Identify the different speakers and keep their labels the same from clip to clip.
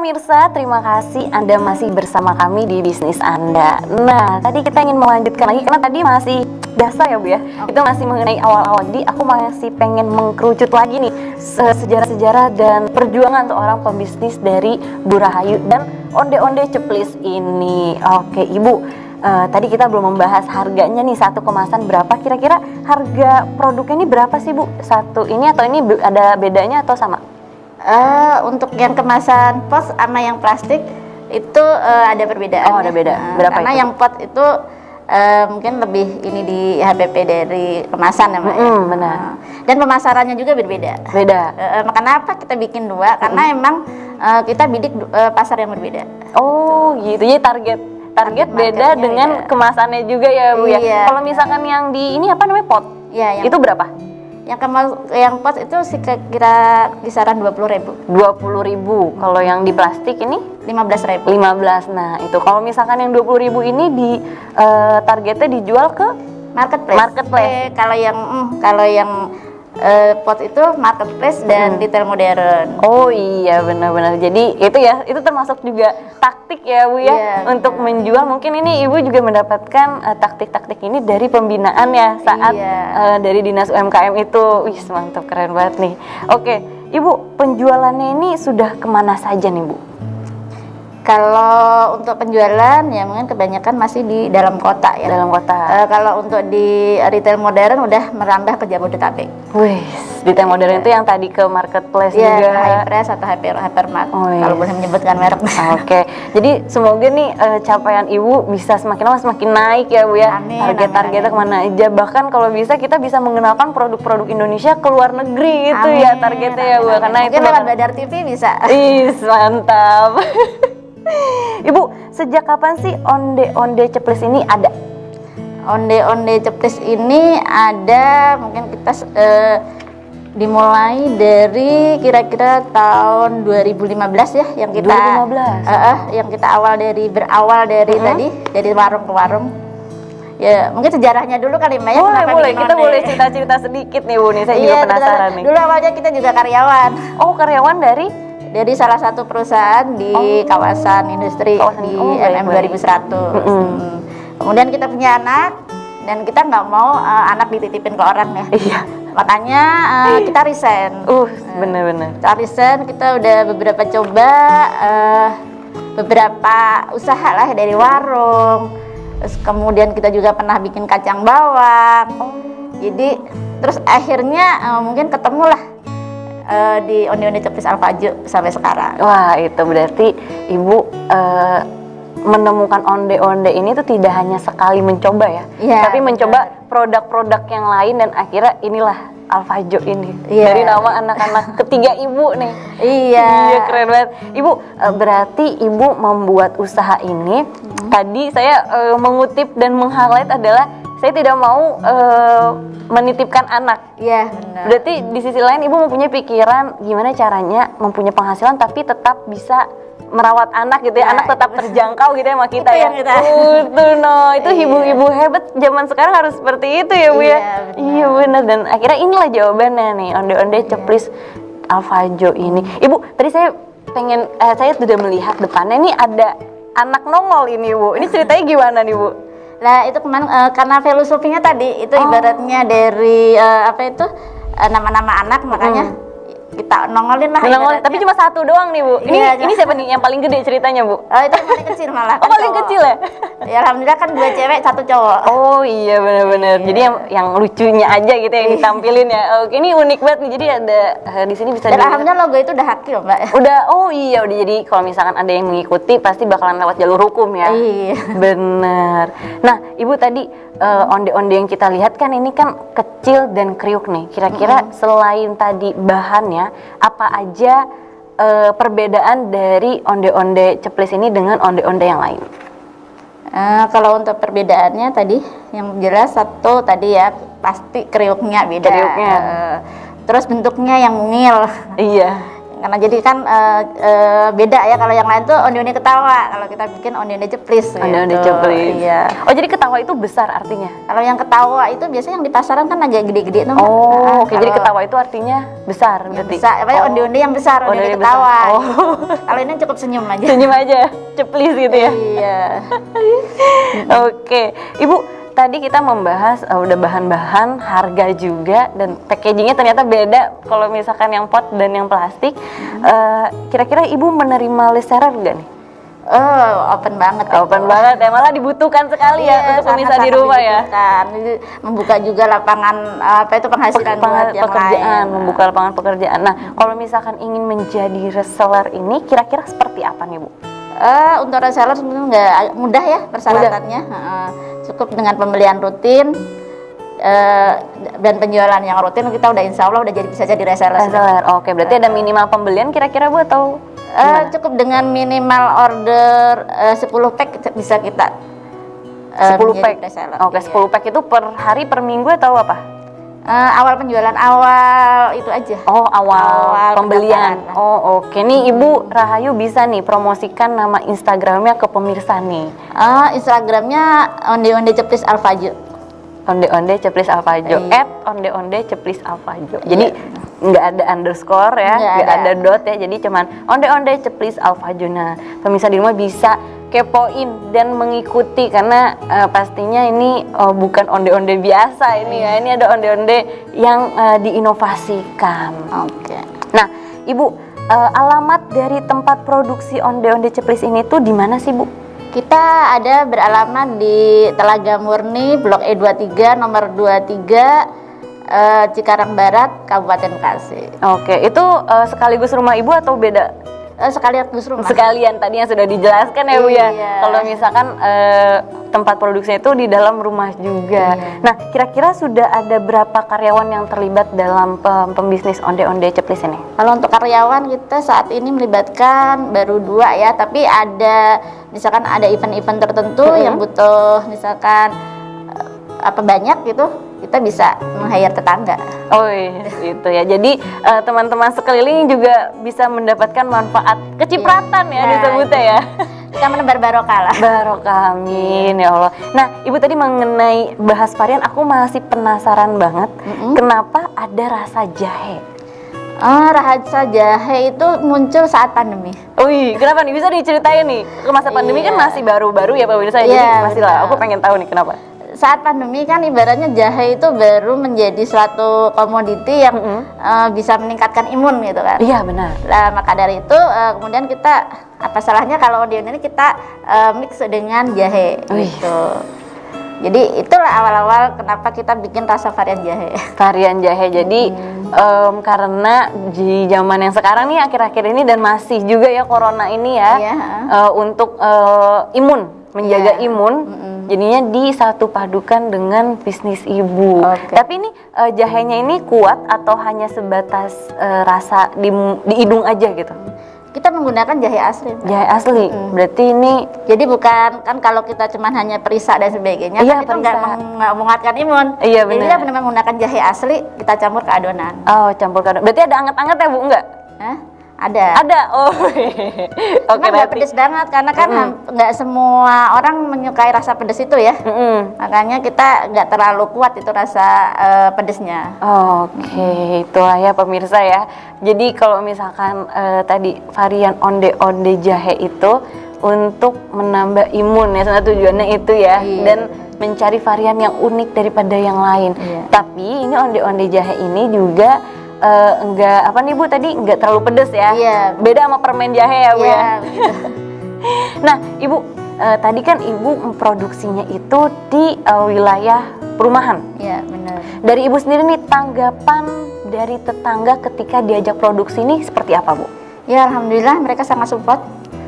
Speaker 1: pemirsa, terima kasih Anda masih bersama kami di bisnis Anda. Nah, tadi kita ingin melanjutkan lagi karena tadi masih dasar ya Bu ya. Itu masih mengenai awal-awal. Jadi aku masih pengen mengkerucut lagi nih sejarah-sejarah dan perjuangan seorang pembisnis dari Bu Rahayu dan onde-onde ceplis ini. Oke, Ibu. Tadi kita belum membahas harganya nih, satu kemasan berapa. Kira-kira harga produknya ini berapa sih Bu? Satu ini atau ini ada bedanya atau sama?
Speaker 2: Untuk yang kemasan pos sama yang plastik itu ada perbedaan.
Speaker 1: Oh, ada beda. Berapa
Speaker 2: karena
Speaker 1: itu?
Speaker 2: yang pot itu mungkin lebih ini di HPP dari kemasan ya Mbak.
Speaker 1: Benar.
Speaker 2: Dan pemasarannya juga berbeda.
Speaker 1: Beda.
Speaker 2: Kenapa kita bikin dua? Karena emang kita bidik pasar yang berbeda.
Speaker 1: Oh gitu, jadi target beda dengan kemasannya juga ya Bu ya.
Speaker 2: Iya.
Speaker 1: Kalau misalkan yang di ini apa namanya pot?
Speaker 2: Iya,
Speaker 1: Itu berapa?
Speaker 2: Yang pot itu kira kisaran 20.000.
Speaker 1: 20.000. Kalau yang di plastik ini
Speaker 2: 15.000.
Speaker 1: 15. Nah, itu kalau misalkan yang 20.000 ini di targetnya dijual ke marketplace.
Speaker 2: Kalau yang pot itu marketplace dan retail modern.
Speaker 1: Oh iya, benar-benar. Jadi itu termasuk juga taktik ya Bu ya,
Speaker 2: Iya,
Speaker 1: untuk menjual. Mungkin ini Ibu juga mendapatkan taktik-taktik ini dari pembinaan ya saat dari Dinas UMKM itu. Wih, mantap, keren banget nih. Oke, Ibu, penjualannya ini sudah kemana saja nih Bu?
Speaker 2: Kalau untuk penjualan ya mungkin kebanyakan masih di dalam kota ya.
Speaker 1: Dalam kota.
Speaker 2: Kalau untuk di retail modern udah merambah ke Jabodetabek.
Speaker 1: Wih, retail modern itu yang tadi ke marketplace
Speaker 2: Iya,
Speaker 1: juga.
Speaker 2: Hyperpress atau Hypermart. Kalau boleh menyebutkan merek.
Speaker 1: Oke, jadi semoga nih capaian Ibu bisa semakin lama semakin naik ya Bu ya.
Speaker 2: Amin,
Speaker 1: Target-targetnya kemana aja. Bahkan kalau bisa kita bisa mengenalkan produk-produk Indonesia ke luar negeri itu ya targetnya ya Bu. Karena
Speaker 2: mungkin
Speaker 1: itu
Speaker 2: lewat Badar TV bisa.
Speaker 1: mantap. Ibu, sejak kapan sih onde-onde ceplis ini ada?
Speaker 2: Onde-onde ceplis ini ada mungkin kita dimulai dari kira-kira tahun 2015 ya, yang kita
Speaker 1: 2015.
Speaker 2: Yang kita berawal dari tadi dari warung ke warung. Ya, mungkin sejarahnya dulu kali Mbak ya.
Speaker 1: Boleh, kita boleh cerita-cerita sedikit nih Bu nih, saya juga penasaran nih.
Speaker 2: Dulu awalnya kita juga karyawan.
Speaker 1: Oh, karyawan dari
Speaker 2: salah satu perusahaan di kawasan industri di MM 2100. Kemudian kita punya anak dan kita nggak mau anak dititipin ke orang ya.
Speaker 1: Iya.
Speaker 2: Makanya kita resign.
Speaker 1: Bener-bener.
Speaker 2: Kita resign, kita udah beberapa coba beberapa usaha lah dari warung. Terus kemudian kita juga pernah bikin kacang bawang. Jadi terus akhirnya mungkin ketemulah di onde-onde ceplis Alfaju sampai sekarang.
Speaker 1: Wah, itu berarti Ibu menemukan onde-onde ini tuh tidak hanya sekali mencoba ya, tapi mencoba produk-produk yang lain dan akhirnya inilah Alfaju ini. Dari nama anak-anak ketiga Ibu nih. Iya, keren banget. Ibu, berarti Ibu membuat usaha ini. Tadi saya mengutip dan meng-highlight adalah saya tidak mau menitipkan anak.
Speaker 2: Iya, benar.
Speaker 1: Berarti di sisi lain Ibu mempunyai pikiran gimana caranya mempunyai penghasilan tapi tetap bisa merawat anak gitu ya, anak tetap terjangkau gitu ya sama kita ya. Itu ibu-ibu hebat zaman sekarang harus seperti itu ya Bu ya. Iya benar, dan akhirnya inilah jawabannya nih, onde-onde ceplis Alfaju ini. Ibu, tadi saya sudah melihat depannya nih ada anak nongol ini Bu. Ini ceritanya gimana nih Bu?
Speaker 2: Nah itu kemarin karena filosofinya tadi itu ibaratnya dari nama-nama anak, makanya kita nongolin lah.
Speaker 1: Tapi cuma satu doang nih Bu. Ini siapa nih yang paling gede ceritanya Bu?
Speaker 2: Itu yang paling kecil malah.
Speaker 1: Oh, paling kecil ya?
Speaker 2: Ya alhamdulillah kan 2 cewek 1 cowok.
Speaker 1: Oh iya, benar-benar. Jadi yang lucunya aja gitu yang ditampilin ya. Oke, ini unik banget nih. Jadi ada di sini bisa.
Speaker 2: Dan alhamdulillah logo itu udah hakil Mbak.
Speaker 1: Udah jadi kalau misalkan ada yang mengikuti pasti bakalan lewat jalur hukum ya.
Speaker 2: Iya.
Speaker 1: Bener. Nah Ibu tadi onde-onde yang kita lihat kan ini kan kecil dan kriuk nih. Kira-kira selain tadi bahannya, apa aja perbedaan dari onde-onde ceplis ini dengan onde-onde yang lain?
Speaker 2: Kalau untuk perbedaannya tadi yang jelas satu tadi ya pasti kriuknya beda.
Speaker 1: Kriuknya.
Speaker 2: Terus bentuknya yang mungil.
Speaker 1: Iya.
Speaker 2: karena jadi kan beda ya, kalau yang lain tuh onde-onde ketawa, kalau kita bikin onde-onde ceplis.
Speaker 1: Onde-onde
Speaker 2: gitu.
Speaker 1: ceplis.
Speaker 2: Iya.
Speaker 1: Oh, jadi ketawa itu besar artinya?
Speaker 2: Kalau yang ketawa itu biasanya yang di pasaran kan agak gede-gede tuh.
Speaker 1: Oh, oke. Jadi ketawa itu artinya besar
Speaker 2: yang
Speaker 1: berarti?
Speaker 2: besar, apa ya, onde-onde yang besar, onde-onde
Speaker 1: Onde-onde
Speaker 2: ketawa.
Speaker 1: besar. Oh.
Speaker 2: Gitu. Kalau ini cukup senyum aja.
Speaker 1: Senyum aja, ceplis gitu ya?
Speaker 2: Iya.
Speaker 1: Oke, Ibu. Tadi kita membahas udah bahan-bahan, harga juga, dan packagingnya ternyata beda kalau misalkan yang pot dan yang plastik. Kira-kira Ibu menerima reseller nggak nih?
Speaker 2: Open banget.
Speaker 1: Open banget ya, malah dibutuhkan sekali ya untuk pemirsa di rumah ya.
Speaker 2: Jadi, membuka juga lapangan penghasilan buat yang
Speaker 1: pekerjaan,
Speaker 2: lain.
Speaker 1: membuka lapangan pekerjaan. Nah, kalau misalkan ingin menjadi reseller ini, kira-kira seperti apa nih Bu?
Speaker 2: Untuk reseller sebenarnya nggak mudah ya persyaratannya. Cukup dengan pembelian rutin dan penjualan yang rutin, kita udah insya Allah udah bisa jadi reseller.
Speaker 1: Oke, berarti ada minimal pembelian kira-kira Bu atau?
Speaker 2: Cukup dengan minimal order 10 pack bisa kita
Speaker 1: 10 pack.
Speaker 2: reseller.
Speaker 1: Oke, 10 pack itu per hari, per minggu atau apa?
Speaker 2: Awal penjualan awal itu aja.
Speaker 1: Oh, awal pembelian.
Speaker 2: pendaftaran.
Speaker 1: Oh, oke. Nih Ibu Rahayu bisa nih promosikan nama Instagramnya ke pemirsa nih.
Speaker 2: Instagramnya onde-onde ceplis alfajo.
Speaker 1: Onde-onde ceplis alfajo.
Speaker 2: Iya.
Speaker 1: @onde-onde ceplis alfajo. Jadi nggak ada underscore ya, nggak ada dot ya. Jadi cuman onde-onde ceplis alfajo. Nah, pemirsa di rumah bisa kepoin dan mengikuti karena pastinya ini bukan onde-onde biasa ini ya. Ini ada onde-onde yang diinovasikan.
Speaker 2: Oke.
Speaker 1: Nah, Ibu, alamat dari tempat produksi onde-onde ceplis ini tuh di mana sih, Bu?
Speaker 2: Kita ada beralamat di Telaga Murni, Blok E23, nomor 23, Cikarang Barat, Kabupaten Bekasi.
Speaker 1: Oke, itu sekaligus rumah Ibu atau beda?
Speaker 2: Sekalian Gus rumah.
Speaker 1: Sekalian tadi yang sudah dijelaskan ya Bu ya.
Speaker 2: Iya.
Speaker 1: Kalau misalkan tempat produksinya itu di dalam rumah juga.
Speaker 2: Iya.
Speaker 1: Nah, kira-kira sudah ada berapa karyawan yang terlibat dalam pembisnis onde-onde ceplis ini?
Speaker 2: Kalau untuk karyawan kita saat ini melibatkan baru 2 ya, tapi ada misalkan ada event-event tertentu yang butuh misalkan banyak gitu, kita bisa meng-hire tetangga.
Speaker 1: Oh itu ya. Jadi teman-teman sekeliling juga bisa mendapatkan manfaat kecipratan ya disebutnya ya.
Speaker 2: Kita menebar barokah lah.
Speaker 1: Barokah, amin ya Allah. Nah, Ibu tadi mengenai bahas varian, aku masih penasaran banget. Kenapa ada rasa jahe?
Speaker 2: Rasa jahe itu muncul saat pandemi.
Speaker 1: Wih, kenapa nih? Bisa diceritain nih? Ke masa pandemi kan masih baru-baru ya Pak Pemirsa. Jadi masih lah, aku pengen tahu nih kenapa.
Speaker 2: Saat pandemi kan ibaratnya jahe itu baru menjadi suatu komoditi yang bisa meningkatkan imun gitu kan.
Speaker 1: Iya benar.
Speaker 2: Nah, maka dari itu kemudian kita, apa salahnya kalau di ini kita mix dengan jahe gitu. Jadi itulah awal-awal kenapa kita bikin rasa varian jahe. Varian
Speaker 1: jahe. Jadi karena di zaman yang sekarang nih akhir-akhir ini dan masih juga ya corona ini ya, untuk imun, menjaga imun. Jadinya disatu padukan dengan bisnis Ibu. Tapi ini jahenya ini kuat atau hanya sebatas rasa di hidung aja gitu?
Speaker 2: Kita menggunakan jahe asli.
Speaker 1: Jahe asli. Berarti ini
Speaker 2: jadi bukan kan kalau kita cuman hanya perisa dan sebagainya, kan itu nggak menguatkan imun.
Speaker 1: Iya
Speaker 2: benar. Jadi kita benar menggunakan jahe asli, kita campur ke adonan.
Speaker 1: Oh, campur ke adonan. Berarti ada anget-anget ya Bu, enggak?
Speaker 2: Ada.
Speaker 1: Oh.
Speaker 2: Oke, nggak pedes banget karena kan nggak semua orang menyukai rasa pedes itu ya. Makanya kita nggak terlalu kuat itu rasa pedesnya.
Speaker 1: Oke, itulah ya pemirsa ya. Jadi kalau misalkan tadi varian onde-onde jahe itu untuk menambah imun ya, sebenarnya tujuannya itu ya. Dan mencari varian yang unik daripada yang lain. Tapi ini onde-onde jahe ini juga enggak apa nih Bu tadi, enggak terlalu pedes ya. Beda sama permen jahe ya Bu ya. Nah Ibu, tadi kan Ibu memproduksinya itu di wilayah perumahan.
Speaker 2: Iya benar.
Speaker 1: Dari Ibu sendiri nih, tanggapan dari tetangga ketika diajak produksi ini seperti apa Bu?
Speaker 2: Ya alhamdulillah mereka sangat support.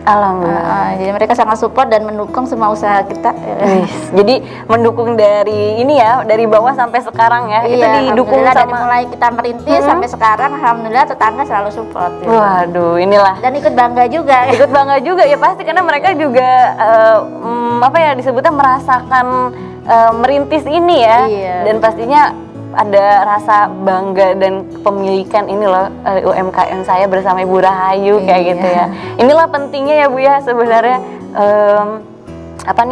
Speaker 1: Alhamdulillah.
Speaker 2: Jadi mereka sangat support dan mendukung semua usaha kita.
Speaker 1: Jadi mendukung dari ini ya, dari bawah sampai sekarang ya. Itu didukung sama
Speaker 2: dari mulai kita merintis sampai sekarang, alhamdulillah tetangga selalu support.
Speaker 1: Waduh, inilah.
Speaker 2: Dan ikut bangga juga.
Speaker 1: Ikut bangga juga ya pasti, karena mereka juga apa ya disebutnya merasakan merintis ini ya. Dan pastinya ada rasa bangga dan kepemilikan ini loh, UMKM saya bersama Ibu Rahayu kayak gitu ya. Inilah pentingnya ya Bu ya sebenarnya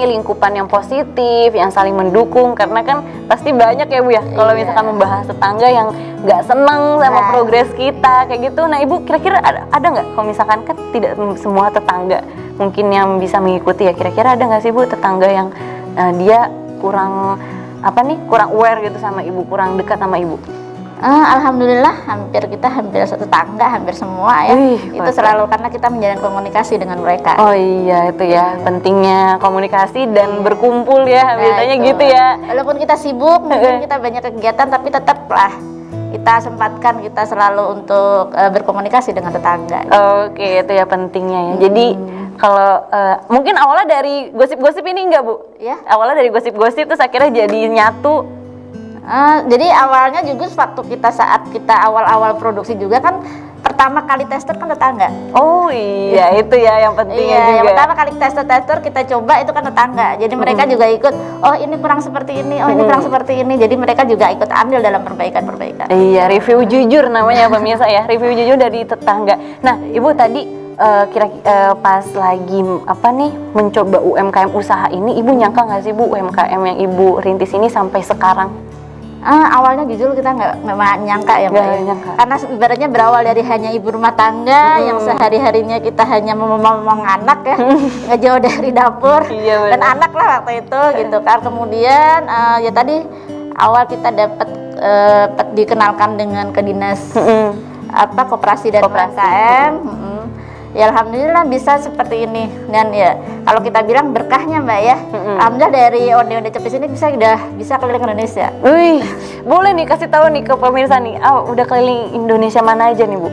Speaker 1: lingkupan yang positif, yang saling mendukung, karena kan pasti banyak ya Bu ya kalau misalkan membahas tetangga yang nggak senang sama progres kita kayak gitu. Nah Ibu kira-kira ada nggak kalau misalkan kan tidak semua tetangga mungkin yang bisa mengikuti ya, kira-kira ada nggak sih Bu tetangga yang dia kurang aware gitu sama Ibu, kurang dekat sama Ibu?
Speaker 2: Alhamdulillah hampir tetangga, hampir semua ya. Itu selalu karena kita menjalin komunikasi dengan mereka.
Speaker 1: Oh iya itu ya, pentingnya komunikasi dan berkumpul ya, biasanya
Speaker 2: itu.
Speaker 1: gitu ya.
Speaker 2: Walaupun kita sibuk, mungkin kita banyak kegiatan, tapi tetaplah kita sempatkan kita selalu untuk berkomunikasi dengan tetangga.
Speaker 1: Oke, itu ya pentingnya ya. Jadi kalau mungkin awalnya dari gosip-gosip ini enggak Bu?
Speaker 2: Ya.
Speaker 1: Awalnya dari gosip-gosip terus akhirnya jadi nyatu.
Speaker 2: Jadi awalnya juga saat kita awal-awal produksi juga kan pertama kali tester kan tetangga.
Speaker 1: Oh iya itu ya yang pentingnya juga.
Speaker 2: Yang pertama kali tester kita coba itu kan tetangga. Jadi mereka juga ikut. Oh ini kurang seperti ini. Oh ini kurang seperti ini. Jadi mereka juga ikut ambil dalam perbaikan.
Speaker 1: Iya, review jujur namanya pemirsa ya. Review jujur dari tetangga. Nah Ibu tadi kira-kira pas lagi mencoba UMKM usaha ini, Ibu nyangka nggak sih Bu UMKM yang Ibu rintis ini sampai sekarang?
Speaker 2: Awalnya jujur kita nggak nyangka ya Mbak ya. Karena ibaratnya berawal dari hanya ibu rumah tangga yang sehari-harinya kita hanya memomong anak ya, nggak jauh dari dapur dan anak lah waktu itu gitu kan. Kemudian ya tadi awal kita dapat dikenalkan dengan ke dinas koperasi dan UMKM. Ya alhamdulillah bisa seperti ini, dan ya kalau kita bilang berkahnya Mbak ya, alhamdulillah dari onde-onde cepis ini bisa keliling Indonesia.
Speaker 1: Wih, boleh nih kasih tahu nih ke pemirsa nih, udah keliling Indonesia mana aja nih Bu?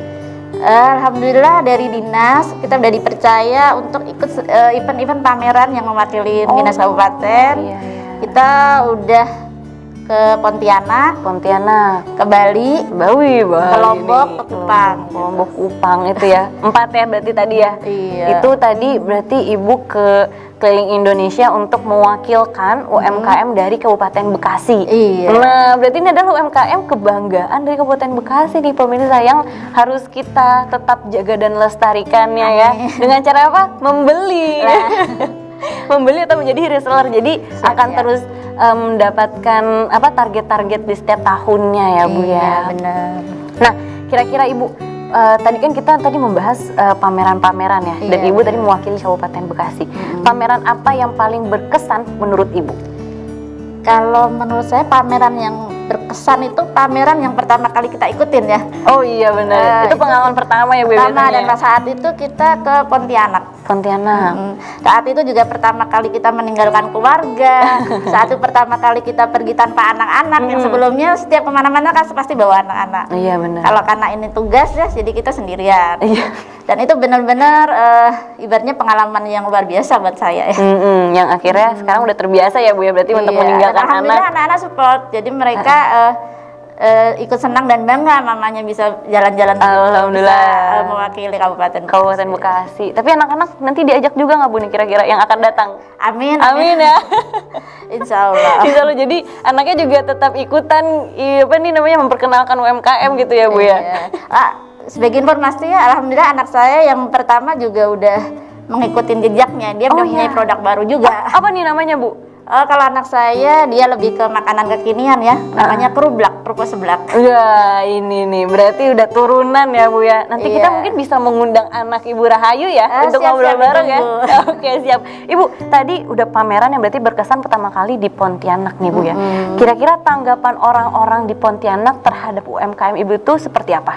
Speaker 2: Alhamdulillah dari dinas kita udah dipercaya untuk ikut event-event pameran yang mewakili dinas kabupaten. Kita udah ke Pontianak, ke Bali, ke Lombok, ke Kupang.
Speaker 1: Lombok, Kupang itu ya. 4 ya berarti tadi ya.
Speaker 2: Iya.
Speaker 1: Itu tadi berarti Ibu ke keliling Indonesia untuk mewakilkan UMKM dari Kabupaten Bekasi.
Speaker 2: Iya.
Speaker 1: Nah, berarti ini adalah UMKM kebanggaan dari Kabupaten Bekasi nih pemirsa yang harus kita tetap jaga dan lestarikannya ya. Dengan cara apa? Membeli. Membeli atau menjadi reseller. Jadi akan terus mendapatkan target-target di setiap tahunnya ya Bu ya.
Speaker 2: Benar.
Speaker 1: Nah kira-kira Ibu tadi kan kita membahas pameran-pameran ya, dan Ibu tadi mewakili Kabupaten Bekasi. Pameran apa yang paling berkesan menurut Ibu?
Speaker 2: Kalau menurut saya pameran yang berkesan itu pameran yang pertama kali kita ikutin ya.
Speaker 1: Oh iya benar. Itu pengalaman pertama ya Bu.
Speaker 2: Pertama, dan saat itu kita ke Pontianak. Saat itu juga pertama kali kita meninggalkan keluarga. Saat itu pertama kali kita pergi tanpa anak-anak. Yang sebelumnya setiap kemana-mana kan pasti bawa anak-anak.
Speaker 1: Iya benar.
Speaker 2: Kalau karena ini tugas ya, jadi kita sendirian.
Speaker 1: Iya.
Speaker 2: Dan itu benar-benar ibaratnya pengalaman yang luar biasa buat saya ya.
Speaker 1: Yang akhirnya sekarang udah terbiasa ya Bu ya, berarti untuk meninggalkan anak.
Speaker 2: Alhamdulillah anak-anak support. Jadi mereka ikut senang dan bangga mamanya bisa jalan-jalan,
Speaker 1: alhamdulillah,
Speaker 2: bisa mewakili Kabupaten
Speaker 1: Bekasi. Tapi anak-anak nanti diajak juga nggak Bu nih kira-kira yang akan datang?
Speaker 2: Amin
Speaker 1: ya.
Speaker 2: Insya Allah.
Speaker 1: Jadi anaknya juga tetap ikutan memperkenalkan UMKM gitu ya Bu ya.
Speaker 2: Sebagai informasi ya, alhamdulillah anak saya yang pertama juga udah mengikuti jejaknya. Dia udah punya produk baru juga.
Speaker 1: Apa nih namanya Bu?
Speaker 2: Kalau anak saya dia lebih ke makanan kekinian ya, namanya kerupuk seblak.
Speaker 1: Ya ini nih berarti udah turunan ya Bu ya. Nanti kita mungkin bisa mengundang anak Ibu Rahayu ya untuk ngobrol bareng ya. Oke siap. Ibu tadi udah pameran yang berarti berkesan pertama kali di Pontianak nih Bu ya. Kira-kira tanggapan orang-orang di Pontianak terhadap UMKM Ibu itu seperti apa?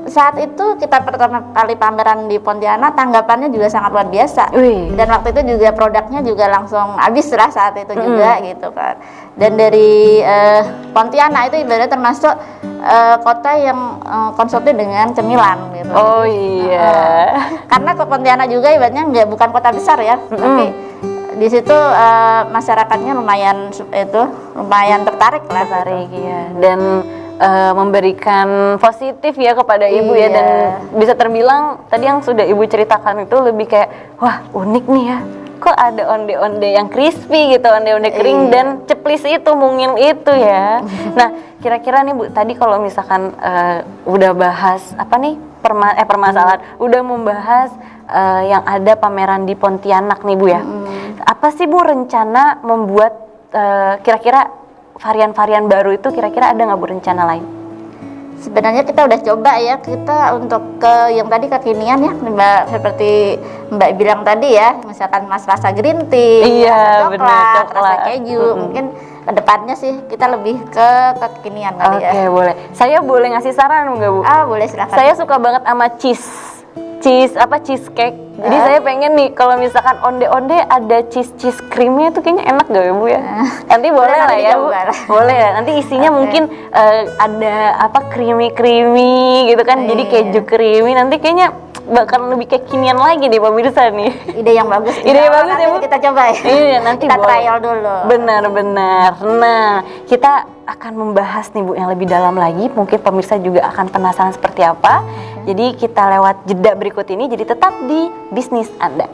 Speaker 2: Saat itu kita pertama kali pameran di Pontianak, tanggapannya juga sangat luar biasa. Dan waktu itu juga produknya juga langsung habis lah saat itu juga gitu kan. Dan dari Pontianak itu ibaratnya termasuk kota yang konsumsi dengan cemilan gitu.
Speaker 1: Oh iya.
Speaker 2: Karena ke Pontianak juga ibaratnya bukan kota besar ya, tapi di situ masyarakatnya lumayan tertarik lah.
Speaker 1: Ya. Dan memberikan positif ya kepada Ibu ya, dan bisa terbilang tadi yang sudah Ibu ceritakan itu lebih kayak wah unik nih ya, kok ada onde-onde yang crispy gitu, onde-onde kering dan ceplis itu, mungil itu ya. Nah kira-kira nih Bu, tadi kalau misalkan udah bahas apa nih permasalahan, udah membahas yang ada pameran di Pontianak nih Bu ya. Apa sih Bu rencana membuat kira-kira varian-varian baru itu, kira-kira ada nggak Bu rencana lain?
Speaker 2: Sebenarnya kita udah coba ya, kita untuk ke yang tadi kekinian ya Mbak, seperti Mbak bilang tadi ya, misalkan Mas rasa green tea,
Speaker 1: Iya,
Speaker 2: rasa
Speaker 1: bener,
Speaker 2: coklat, rasa
Speaker 1: coklat.
Speaker 2: keju, mungkin kedepannya sih kita lebih ke kekinian kali
Speaker 1: Oke,
Speaker 2: ya.
Speaker 1: boleh. Saya boleh ngasih saran nggak Bu?
Speaker 2: Boleh silakan.
Speaker 1: Saya suka banget sama cheesecake. Jadi saya pengen nih kalau misalkan onde-onde ada cheese creamnya tuh kayaknya enak gak ya Bu ya? Nanti boleh lah
Speaker 2: nanti
Speaker 1: ya Bu.
Speaker 2: coba lah.
Speaker 1: Boleh ya. Nanti isinya
Speaker 2: Oke.
Speaker 1: mungkin ada apa creamy gitu kan. Jadi
Speaker 2: Iya.
Speaker 1: keju creamy. Nanti kayaknya bakal lebih kekinian lagi deh pemirsa nih.
Speaker 2: Ide yang bagus.
Speaker 1: Ide yang bagus ya,
Speaker 2: Nanti
Speaker 1: Bu.
Speaker 2: kita coba ya.
Speaker 1: Iya, nanti
Speaker 2: kita
Speaker 1: boleh.
Speaker 2: trial dulu.
Speaker 1: Benar-benar. Nah, kita akan membahas nih Bu yang lebih dalam lagi. Mungkin pemirsa juga akan penasaran seperti apa. Jadi kita lewat jeda berikut ini. Jadi tetap di Bisnis Anda.